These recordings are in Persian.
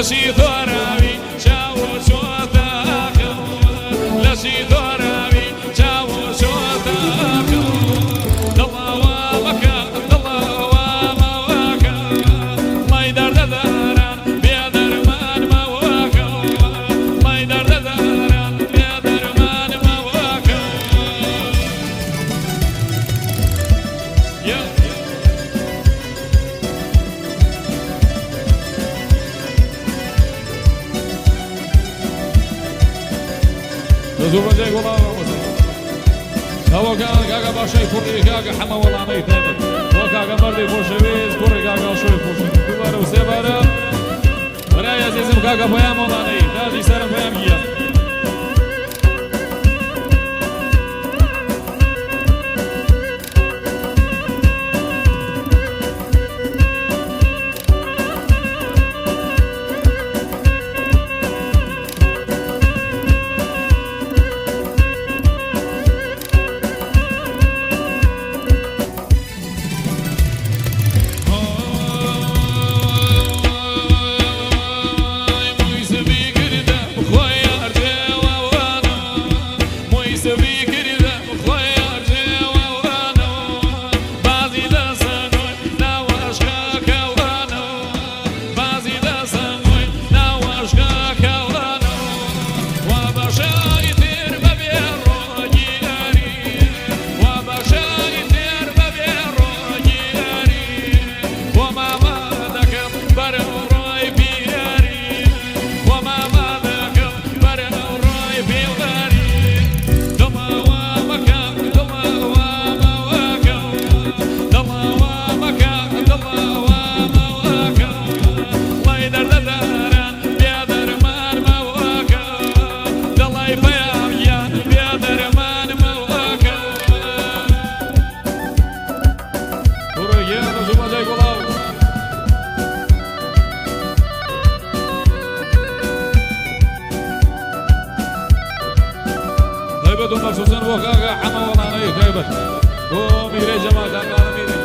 لشی دوراوی چاو شوتاکم لشی دوراوی چاو شوتاکم دڵاوا مەکە دڵاوا مەوەکە مای دەردەداران بێ دەرمان مەوەکە مای دەردەداران بێ دەرمان مەوەکە زوبەجێ گوڵاوە ئەوە کاگە باشەی کوڕی کاگە حەمە وەڵامەی تێبێت وە کاگە مەردی خۆشەویست کوڕی کاگە شوی خۆشەویست دووبارە و سێبارە بەرای عەزیزم کاگە پەیام وەڵانەی دادی سەرم پەیام گیە تایبەت و مەخصوصەن بۆ کاگە حەمە وەڵانەی تایبەت بۆ میرەی جەمال کاگانە میرەی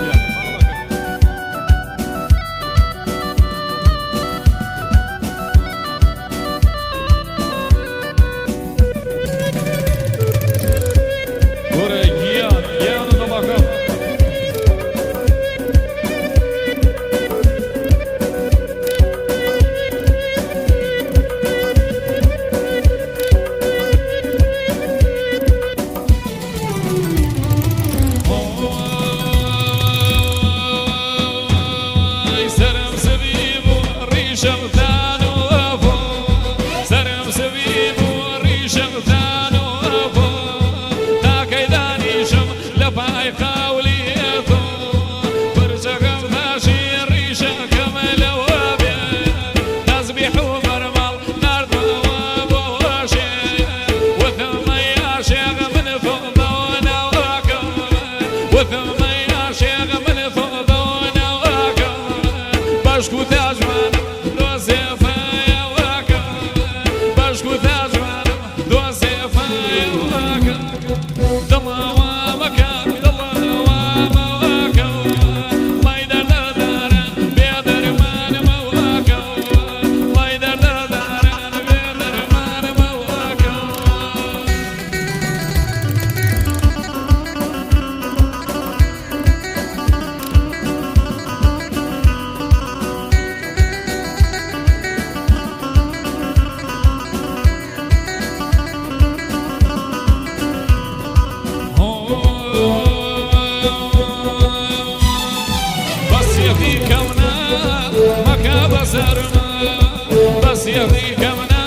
بس يهديك منا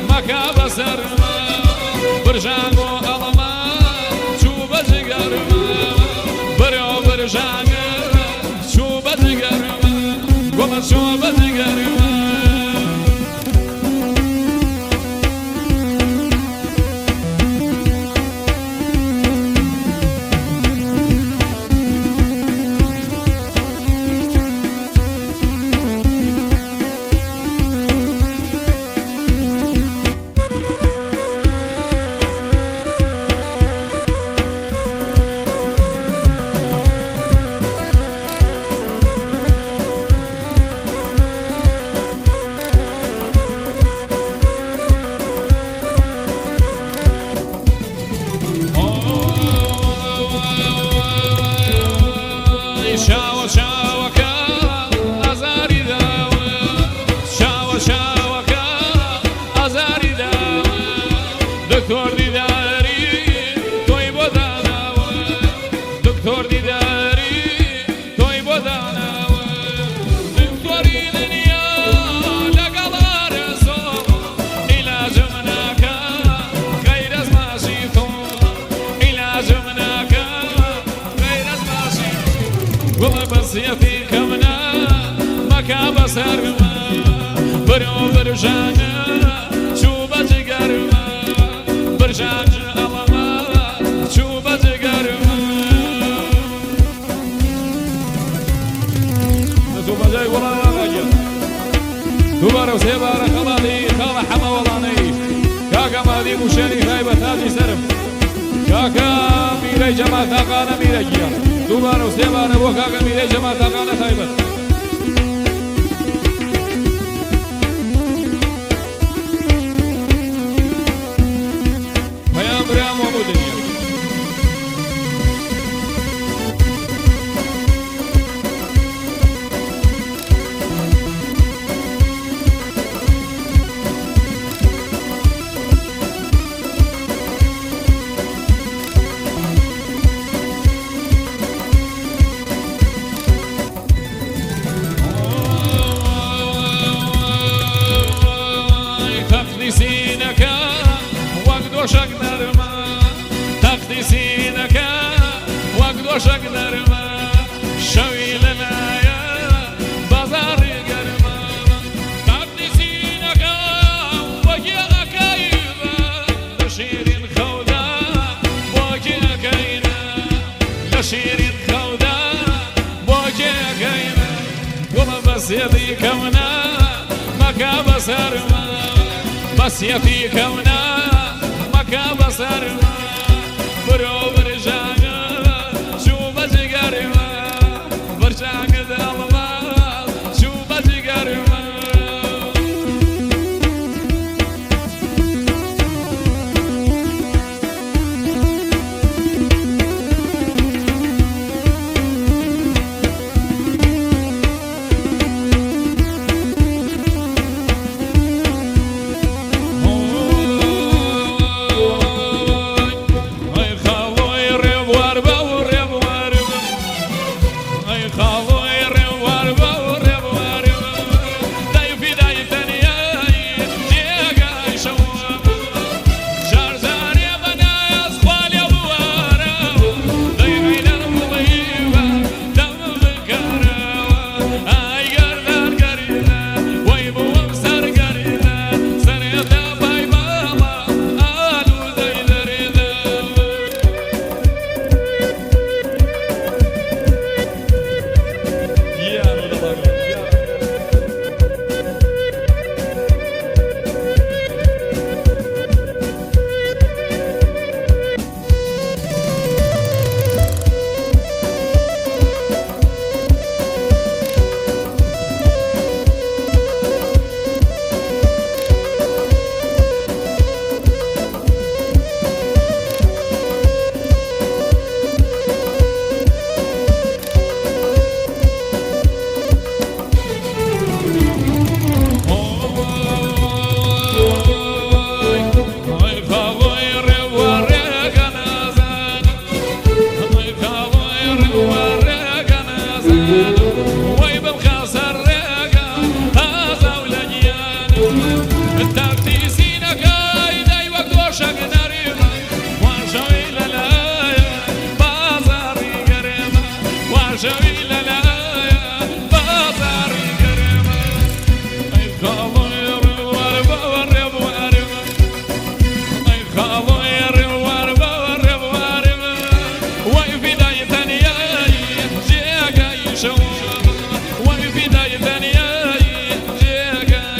مكا بسرما برجانو ألما شو بجقرما بريو برجانو شو بجقرما وما شو بجقرما بەسیەتی کەمنە مەکە بەسەرمە برۆ برژانە چوو بە جگەرمە برژانە ئەڵەمە چوو بە جگەرمە نەتوو بەجای وڵاوانەگە دووبارە و سێبارە خەڵاتی خاڵە حەمە وەڵانەی کاکە مادی موشێنی تایبەت هاتی سەرم کاکە میرەی جەماتاقانە میرەگیە دووبارە و سێبارە بۆ کاکە میرەی جەماتاقانە تایبەت پەیام برام هەموو دنیا تقديسينك وقدوشك نرمى تقديسينك وقدوشك نرمى شوي لنا يا بازار قرمى تقديسينك وجهك يبا لشير خودا وجهك ينا لشير خودا وجهك ينا والله بس يديك ونا مكا بسرما بس يفي كونا مكا بصرما برو برجانا شو بجقرما برجاك دالما شو بجقرما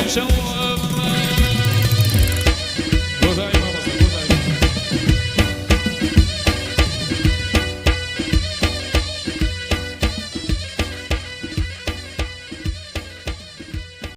show